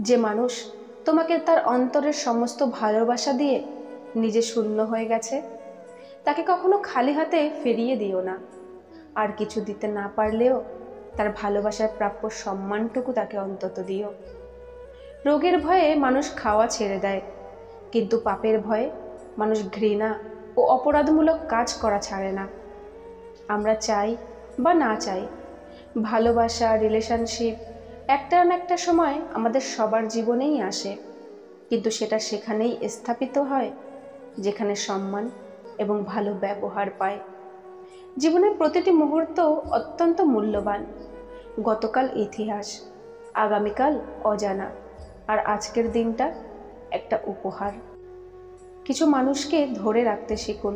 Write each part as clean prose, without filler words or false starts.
যে মানুষ তোমাকে তার অন্তরের সমস্ত ভালোবাসা দিয়ে নিজে শূন্য হয়ে গেছে, তাকে কখনো খালি হাতে ফিরিয়ে দিও না। আর কিছু দিতে না পারলেও তার ভালোবাসার প্রাপ্য সম্মানটুকু তাকে অন্তত দিও। রোগের ভয়ে মানুষ খাওয়া ছেড়ে দেয়, কিন্তু পাপের ভয়ে মানুষ ঘৃণা ও অপরাধমূলক কাজ করা ছাড়ে না। আমরা চাই বা না চাই, ভালোবাসা, রিলেশনশিপ একটা না একটা সময় আমাদের সবার জীবনেই আসে, কিন্তু সেটা সেখানেই স্থাপিত হয় যেখানে সম্মান এবং ভালো ব্যবহার পায়। জীবনের প্রতিটি মুহূর্ত অত্যন্ত মূল্যবান। গতকাল ইতিহাস, আগামীকাল অজানা, আর আজকের দিনটা একটা উপহার। কিছু মানুষকে ধরে রাখতে শিখুন,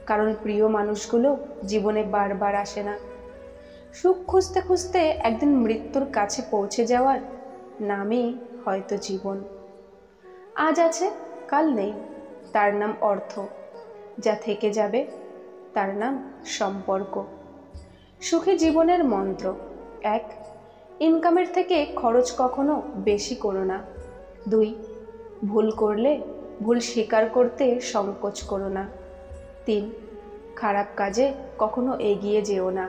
কারণ প্রিয় মানুষগুলো জীবনে বারবার আসে না। সুখ খুঁজতে খুঁজতে একদিন মৃত্যুর কাছে পৌঁছে যাওয়ার নামই হয়তো জীবন। আজ আছে, কাল নেই, তার নাম অর্থ। যা থেকে যাবে তার নাম সম্পর্ক। সুখী জীবনের মন্ত্র: 1. ইনকামের থেকে খরচ কখনো বেশি করো না। 2. ভুল করলে ভুল স্বীকার করতে সংকোচ করো না। 3. খারাপ কাজে কখনো এগিয়ে যেও না।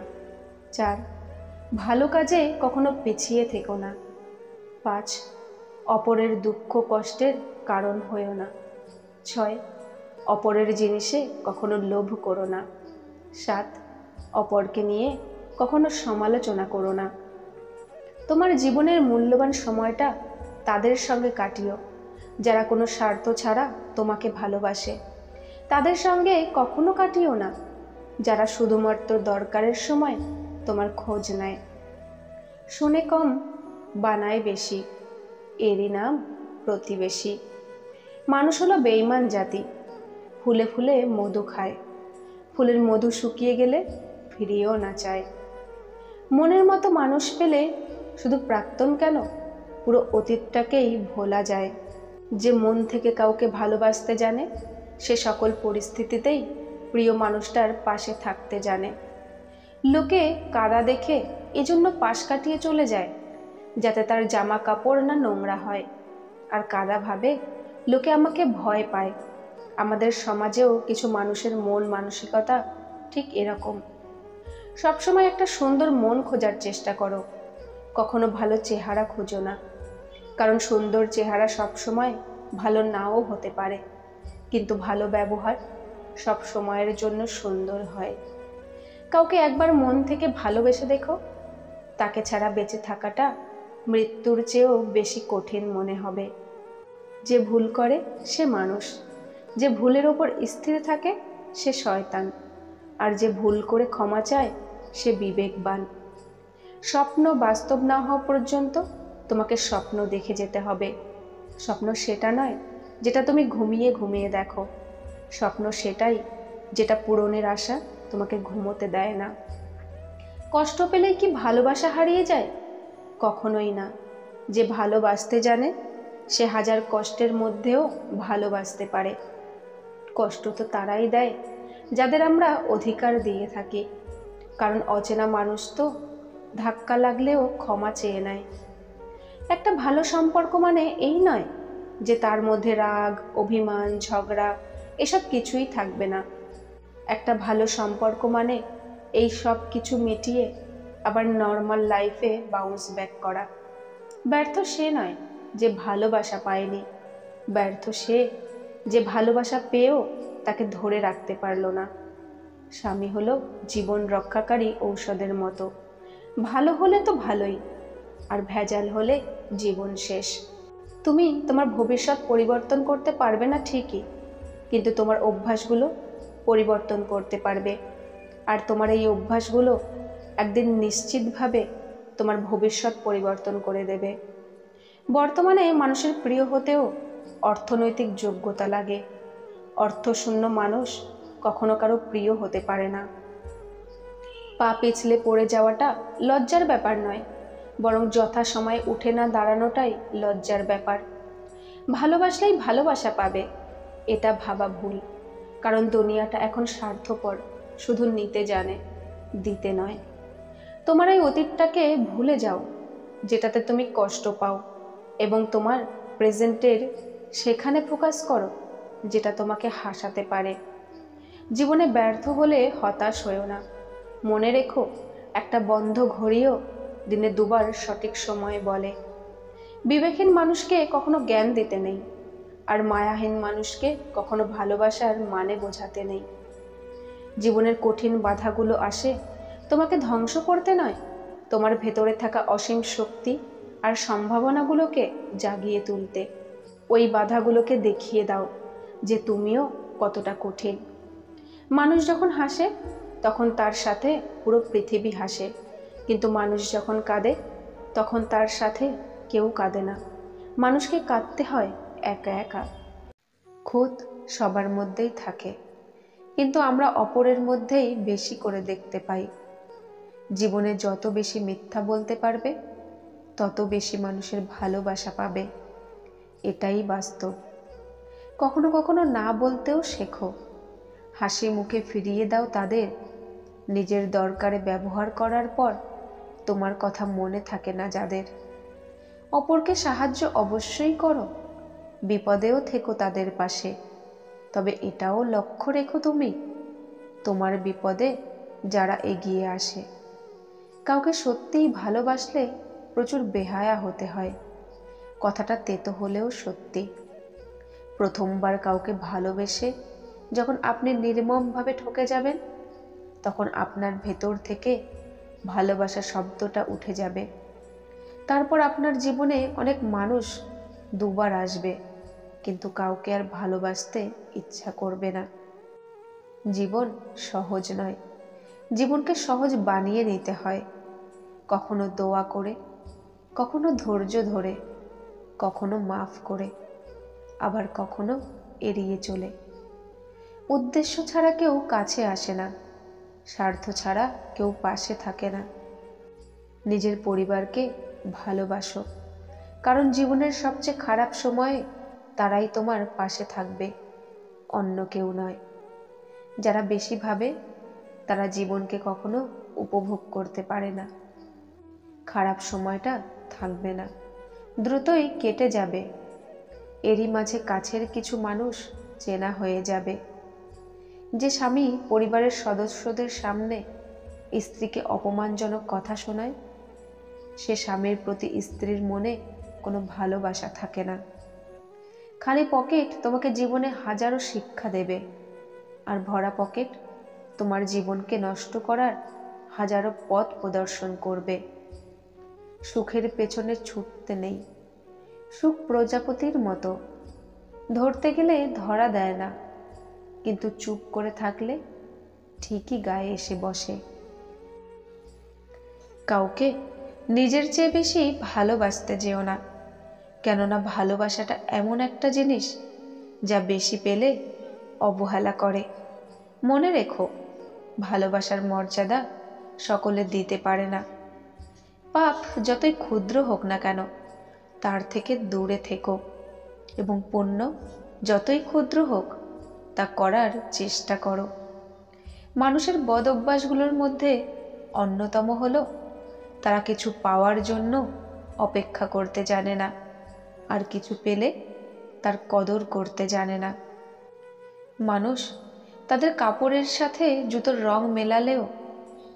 4. ভালো কাজে কখনো পিছিয়ে থেকো না। 5. অপরের দুঃখ কষ্টের কারণ হয়েও না। 6. অপরের জিনিসে কখনো লোভ করো না। 7. অপরকে নিয়ে কখনো সমালোচনা করো না। তোমার জীবনের মূল্যবান সময়টা তাদের সঙ্গে কাটিও যারা কোনো স্বার্থ ছাড়া তোমাকে ভালোবাসে। তাদের সঙ্গে কখনো কাটিও না যারা শুধুমাত্র দরকারের সময় তোমার খোঁজ নেয়। শুনে কম, বানায় বেশি, এরই নাম প্রতিবেশী। মানুষ হলো বেঈমান জাতি, ফুলে ফুলে মধু খায়, ফুলের মধু শুকিয়ে গেলে ফিরিয়েও না চায়। মনের মতো মানুষ পেলে শুধু প্রাক্তন কেন, পুরো অতীতটাকেই ভোলা যায়। যে মন থেকে কাউকে ভালোবাসতে জানে, সে সকল পরিস্থিতিতেই প্রিয় মানুষটার পাশে থাকতে জানে। লোকে কাদা দেখে এজন্য পাশ কাটিয়ে চলে যায় যাতে তার জামা কাপড় না নোংরা হয়, আর কাদা ভাবে লোকে আমাকে ভয় পায়। আমাদের সমাজেও কিছু মানুষের মন মানসিকতা ঠিক এরকম। সবসময় একটা সুন্দর মন খোঁজার চেষ্টা করো, কখনো ভালো চেহারা খোঁজো না, কারণ সুন্দর চেহারা সবসময় ভালো নাও হতে পারে, কিন্তু ভালো ব্যবহার সব সময়ের জন্য সুন্দর হয়। কাউকে একবার মন থেকে ভালোবেসে দেখো, তাকে ছাড়া বেঁচে থাকাটা মৃত্যুর চেয়েও বেশি কঠিন মনে হবে। যে ভুল করে সে মানুষ, যে ভুলের ওপর স্থির থাকে সে শয়তান, আর যে ভুল করে ক্ষমা চায় সে বিবেকবান। স্বপ্ন বাস্তব না হওয়া পর্যন্ত তোমাকে স্বপ্ন দেখে যেতে হবে। স্বপ্ন সেটা নয় যেটা তুমি ঘুমিয়ে ঘুমিয়ে দেখো, স্বপ্ন সেটাই যেটা পূরণের আশা তোমাকে ঘুমোতে দেয় না। কষ্ট পেলেই কি ভালোবাসা হারিয়ে যায়? কখনোই না। যে ভালোবাসতে জানে সে হাজার কষ্টের মধ্যেও ভালোবাসতে পারে। কষ্ট তো তারাই দেয় যাদের আমরা অধিকার দিয়ে থাকি, কারণ অচেনা মানুষ তো ধাক্কা লাগলেও ক্ষমা চেয়ে নেয়। একটা ভালো সম্পর্ক মানে এই নয় যে তার মধ্যে রাগ, অভিমান, ঝগড়া এসব কিছুই থাকবে না। একটা ভালো সম্পর্ক মানে এই সব কিছু মিটিয়ে আবার নর্মাল লাইফে বাউন্স ব্যাক করা। ব্যর্থ সে নয় যে ভালোবাসা পায়নি, ব্যর্থ সে যে ভালোবাসা পেয়েও তাকে ধরে রাখতে পারল না। স্বামী হলো জীবন রক্ষাকারী ঔষধের মতো, ভালো হলে তো ভালোই, আর ভেজাল হলে জীবন শেষ। তুমি তোমার ভবিষ্যৎ পরিবর্তন করতে পারবে না ঠিকই, কিন্তু তোমার অভ্যাসগুলো পরিবর্তন করতে পারবে, আর তোমার এই অভ্যাসগুলো একদিন নিশ্চিতভাবে তোমার ভবিষ্যৎ পরিবর্তন করে দেবে। বর্তমানে মানুষের প্রিয় হতেও অর্থনৈতিক যোগ্যতা লাগে। অর্থশূন্য মানুষ কখনো কারো প্রিয় হতে পারে না। পা পিছলে পড়ে যাওয়াটা লজ্জার ব্যাপার নয়, বরং যথাসময়ে উঠে না দাঁড়ানোটাই লজ্জার ব্যাপার। ভালোবাসলেই ভালোবাসা পাবে, এটা ভাবা ভুল, কারণ দুনিয়াটা এখন স্বার্থপর, শুধু নিতে জানে, দিতে নয়। তোমার এই অতীতটাকে ভুলে যাও যেটাতে তুমি কষ্ট পাও, এবং তোমার প্রেজেন্টের সেখানে ফোকাস করো যেটা তোমাকে হাসাতে পারে। জীবনে ব্যর্থ হলে হতাশ হয়েও না। মনে রেখো, একটা বন্ধ ঘড়িও দিনে দুবার সঠিক সময়ে বলে। বিবেকহীন মানুষকে কখনো জ্ঞান দিতে নেই, আর মায়াহীন মানুষকে কখনো ভালোবাসার মানে বোঝাতে নেই। জীবনের কঠিন বাধাগুলো আসে তোমাকে ধ্বংস করতে নয়, তোমার ভেতরে থাকা অসীম শক্তি আর সম্ভাবনাগুলোকে জাগিয়ে তুলতে। ওই বাধাগুলোকে দেখিয়ে দাও যে তুমিও কতটা কঠিন। মানুষ যখন হাসে তখন তার সাথে পুরো পৃথিবী হাসে, কিন্তু মানুষ যখন কাঁদে তখন তার সাথে কেউ কাঁদে না। মানুষকে কাঁদতে হয় একা একা। খুঁত সবার মধ্যেই থাকে, কিন্তু আমরা অপরের মধ্যেই বেশি করে দেখতে পাই। জীবনে যত বেশি মিথ্যা বলতে পারবে তত বেশি মানুষের ভালোবাসা পাবে, এটাই বাস্তব। কখনো কখনো না বলতেও শেখো। হাসি মুখে ফিরিয়ে দাও তাদের নিজের দরকারে ব্যবহার করার পর তোমার কথা মনে থাকে না যাদের। অপরকে সাহায্য অবশ্যই করো, বিপদেও থেকো তাদের পাশে, তবে এটাও লক্ষ্য রেখো তুমি তোমার বিপদে যারা এগিয়ে আসে। কাউকে সত্যিই ভালোবাসলে প্রচুর বেহায়া হতে হয়, কথাটা তেতো হলেও সত্যি। প্রথমবার কাউকে ভালোবেসে যখন আপনি নির্মমভাবে ঠকে যাবেন তখন আপনার ভেতর থেকে ভালোবাসা শব্দটা উঠে যাবে। তারপর আপনার জীবনে অনেক মানুষ দুবার আসবে, কিন্তু কাউকে আর ভালোবাসতে ইচ্ছা করবে না। জীবন সহজ নয়, জীবনকে সহজ বানিয়ে নিতে হয়। কখনো দোয়া করে, কখনো ধৈর্য ধরে, কখনো মাফ করে, আবার কখনো এড়িয়ে চলে। উদ্দেশ্য ছাড়া কেউ কাছে আসে না, স্বার্থ ছাড়া কেউ পাশে থাকে না। নিজের পরিবারকে ভালোবাসো, কারণ জীবনের সবচেয়ে খারাপ সময়ে তারাই তোমার পাশে থাকবে, অন্য কেউ নয়। যারা বেশি ভাবে তারা জীবনকে কখনো উপভোগ করতে পারে না। খারাপ সময়টা থাকবে না, দ্রুতই কেটে যাবে। এরই মাঝে কাছের কিছু মানুষ চেনা হয়ে যাবে। যে স্বামী পরিবারের সদস্যদের সামনে স্ত্রীকে অপমানজনক কথা শোনায়, সে স্বামীর প্রতি স্ত্রীর মনে কোনো ভালোবাসা থাকে না। খালি পকেট তোমাকে জীবনে হাজারো শিক্ষা দেবে, আর ভরা পকেট তোমার জীবনকে নষ্ট করার হাজারো পথ প্রদর্শন করবে। সুখের পেছনে ছুটতে নেই, সুখ প্রজাপতির মতো, ধরতে গেলে ধরা দেয় না, কিন্তু চুপ করে থাকলে ঠিকই গায়ে এসে বসে। কাউকে নিজের চেয়ে বেশি ভালোবাসতে যেও না, কেননা ভালোবাসাটা এমন একটা জিনিস যা বেশি পেলে অবহেলা করে। মনে রেখো, ভালোবাসার মর্যাদা সকলে দিতে পারে না। পাপ যতই ক্ষুদ্র হোক না কেন তার থেকে দূরে থেকো, এবং পুণ্য যতই ক্ষুদ্র হোক তা করার চেষ্টা করো। মানুষের বদ অভ্যাসগুলোর মধ্যে অন্যতম হলো তারা কিছু পাওয়ার জন্য অপেক্ষা করতে জানে না, আর কিছু পেলে তার কদর করতে জানে না। মানুষ তাদের কাপড়ের সাথে জুতোর রং মেলালেও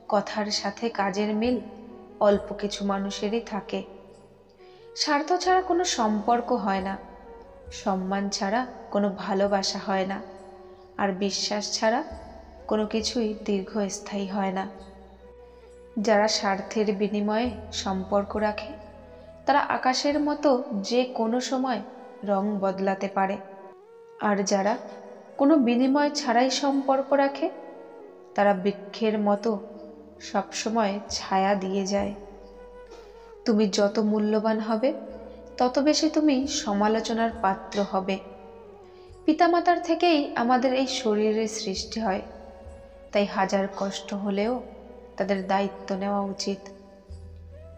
কথার সাথে কাজের মিল অল্প কিছু মানুষেরই থাকে। স্বার্থ ছাড়া কোনো সম্পর্ক হয় না, সম্মান ছাড়া কোনো ভালোবাসা হয় না, আর বিশ্বাস ছাড়া কোনো কিছুই দীর্ঘস্থায়ী হয় না। যারা স্বার্থের বিনিময়ে সম্পর্ক রাখে তারা আকাশের মতো যে কোনো সময় রং বদলাতে পারে, আর যারা কোনো বিনিময় ছাড়াই সম্পর্ক রাখে তারা বৃক্ষের মতো সবসময় ছায়া দিয়ে যায়। তুমি যত মূল্যবান হবে তত বেশি তুমি সমালোচনার পাত্র হবে। পিতামাতার থেকেই আমাদের এই শরীরের সৃষ্টি হয়, তাই হাজার কষ্ট হলেও তাদের দায়িত্ব নেওয়া উচিত।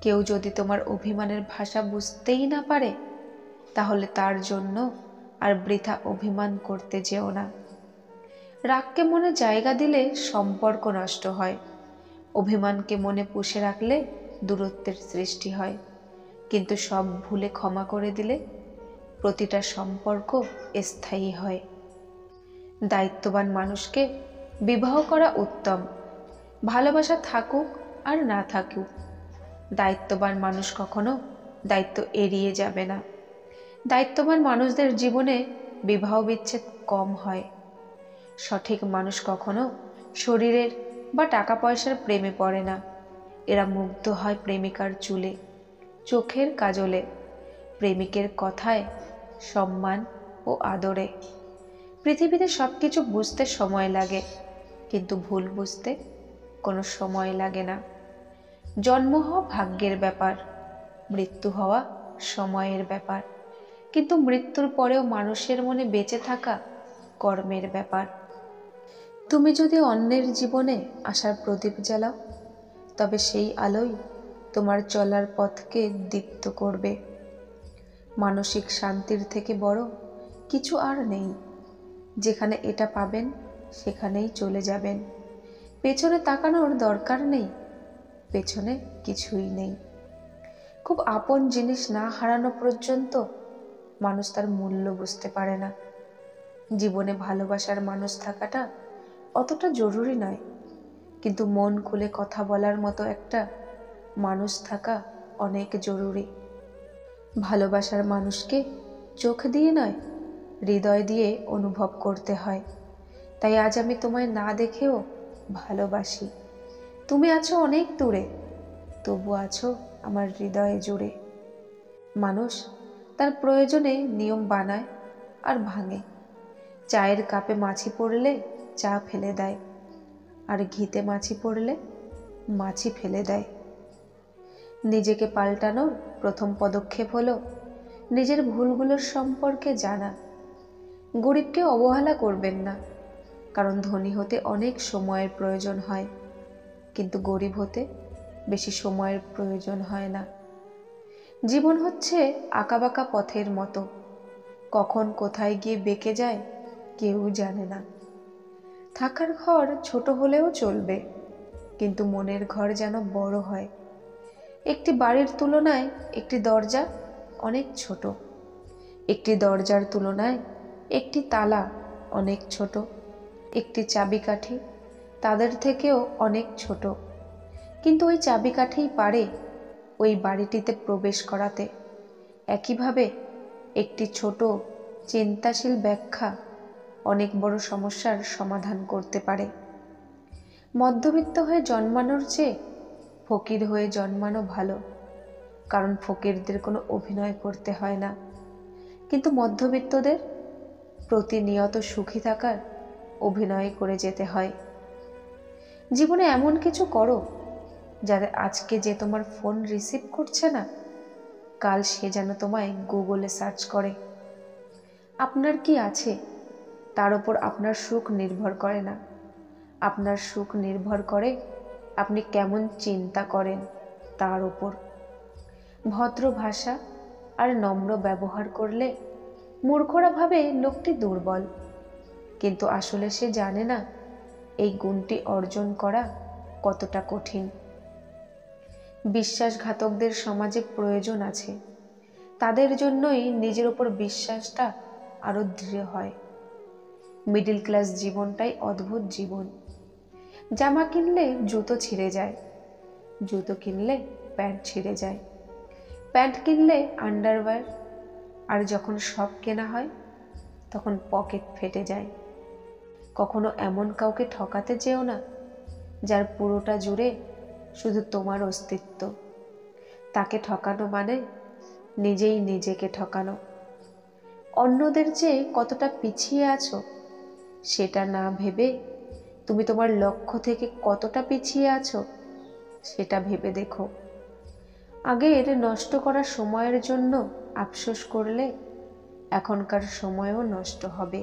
কেউ যদি তোমার অভিমানের ভাষা বুঝতেই না পারে তাহলে তার জন্য আর বৃথা অভিমান করতে যেও না। রাগকে মনে জায়গা দিলে সম্পর্ক নষ্ট হয়, অভিমানকে মনে পুষে রাখলে দূরত্বের সৃষ্টি হয়। কিন্তু সব ভুলে ক্ষমা করে দিলে প্রতিটা সম্পর্ক স্থায়ী হয়। দায়িত্ববান মানুষকে বিবাহ করা উত্তম। ভালোবাসা থাকুক আর না থাকুক, দায়িত্ববান মানুষ কখনো দায়িত্ব এড়িয়ে যাবে না। দায়িত্ববান মানুষদের জীবনে বিবাহ বিচ্ছেদ কম হয়। সঠিক মানুষ কখনো শরীরের বা টাকা পয়সার প্রেমে পড়ে না। এরা মুগ্ধ হয় প্রেমিকার চুলে, চোখের কাজলে, প্রেমিকের কথায়, সম্মান ও আদরে। পৃথিবীতে সব কিছু বুঝতে সময় লাগে, কিন্তু ভুল বুঝতে কোনো সময় লাগে না। জন্ম হওয়া ভাগ্যের ব্যাপার, মৃত্যু হওয়া সময়ের ব্যাপার, কিন্তু মৃত্যুর পরেও মানুষের মনে বেঁচে থাকা কর্মের ব্যাপার। তুমি যদি অন্যের জীবনে আশার প্রদীপ জ্বালাও, তবে সেই আলোই তোমার চলার পথকে দীপ্ত করবে। মানসিক শান্তির থেকে বড় কিছু আর নেই। যেখানে এটা পাবেন সেখানেই চলে যাবেন। পেছনে তাকানোর দরকার নেই, পেছনে কিছুই নেই। খুব আপন জিনিস না হারানো পর্যন্ত মানুষ তার মূল্য বুঝতে পারে না। জীবনে ভালোবাসার মানুষ থাকাটা অতটা জরুরি নয়, কিন্তু মন খুলে কথা বলার মতো একটা মানুষ থাকা অনেক জরুরি। ভালোবাসার মানুষকে চোখ দিয়ে নয়, হৃদয় দিয়ে অনুভব করতে হয়। তাই আজ আমি তোমায় না দেখেও ভালোবাসি। তুমি আছো অনেক দূরে, তবু আছো আমার হৃদয়ে জুড়ে। মানুষ তার প্রয়োজনে নিয়ম বানায় আর ভাঙে। চায়ের কাপে মাছি পড়লে চা ফেলে দেয়, আর ঘিতে মাছি পড়লে মাছি ফেলে দেয়। নিজেকে পাল্টানোর প্রথম পদক্ষেপ হলো নিজের ভুলগুলোর সম্পর্কে জানা। গরিবকে অবহেলা করবেন না, কারণ ধনী হতে অনেক সময়ের প্রয়োজন হয়, কিন্তু গরিব হতে বেশি সময়ের প্রয়োজন হয় না। জীবন হচ্ছে আঁকাবাঁকা পথের মতো, কখন কোথায় গিয়ে বেঁকে যায় কেউ জানে না। থাকার ঘর ছোট হলেও চলবে, কিন্তু মনের ঘর যেন বড় হয়। একটি বাড়ির তুলনায় একটি দরজা অনেক ছোট, একটি দরজার তুলনায় একটি তালা অনেক ছোট, একটি চাবিকাঠি তাদের থেকেও অনেক ছোট, কিন্তু ওই চাবিকাঠিই পারে ওই বাড়িটিতে প্রবেশ করাতে। একইভাবে একটি ছোট চিন্তাশীল ব্যাখ্যা অনেক বড় সমস্যার সমাধান করতে পারে। মধ্যবিত্ত হয়ে জন্মানোর চেয়ে ফকির হয়ে জন্মানো ভালো, কারণ ফকিরদের কোনো অভিনয় করতে হয় না, কিন্তু মধ্যবিত্তদের প্রতিনিয়ত সুখী থাকার অভিনয় করে যেতে হয়। জীবনে এমন কিছু করো যাতে আজকে যে তোমার ফোন রিসিভ করছে না, কাল সে যেন তোমায় গুগলে সার্চ করে। আপনার কি আছে তার উপর আপনার সুখ নির্ভর করে না। আপনার সুখ নির্ভর করে আপনি কেমন চিন্তা করেন তার উপর। ভদ্র ভাষা আর নম্র ব্যবহার করলে মূর্খরা ভাবে লোকটি দুর্বল, কিন্তু আসলে সে জানে না এই গুণটি অর্জন করা কতটা কঠিন। বিশ্বাসঘাতকদের সমাজে প্রয়োজন আছে, তাদের জন্যই নিজের উপর বিশ্বাসটা আরো দৃঢ় হয়। মিডল ক্লাস জীবনটাই অদ্ভুত জীবন। জামা কিনলে জুতো ছিঁড়ে যায়, জুতো কিনলে প্যান্ট ছিঁড়ে যায়, প্যান্ট কিনলে আন্ডারওয়্যার, আর যখন সব কেনা হয় তখন পকেট ফেটে যায়। কখনো এমন কাউকে ঠকাতে যেও না যার পুরোটা জুড়ে শুধু তোমার অস্তিত্ব। তাকে ঠকানো মানে নিজেই নিজেকে ঠকানো। অন্যদের চেয়ে কতটা পিছিয়ে আছো সেটা না ভেবে তুমি তোমার লক্ষ্য থেকে কতটা পিছিয়ে আছো সেটা ভেবে দেখো। আগের নষ্ট করা সময়ের জন্য আফসোস করলে এখনকার সময়ও নষ্ট হবে।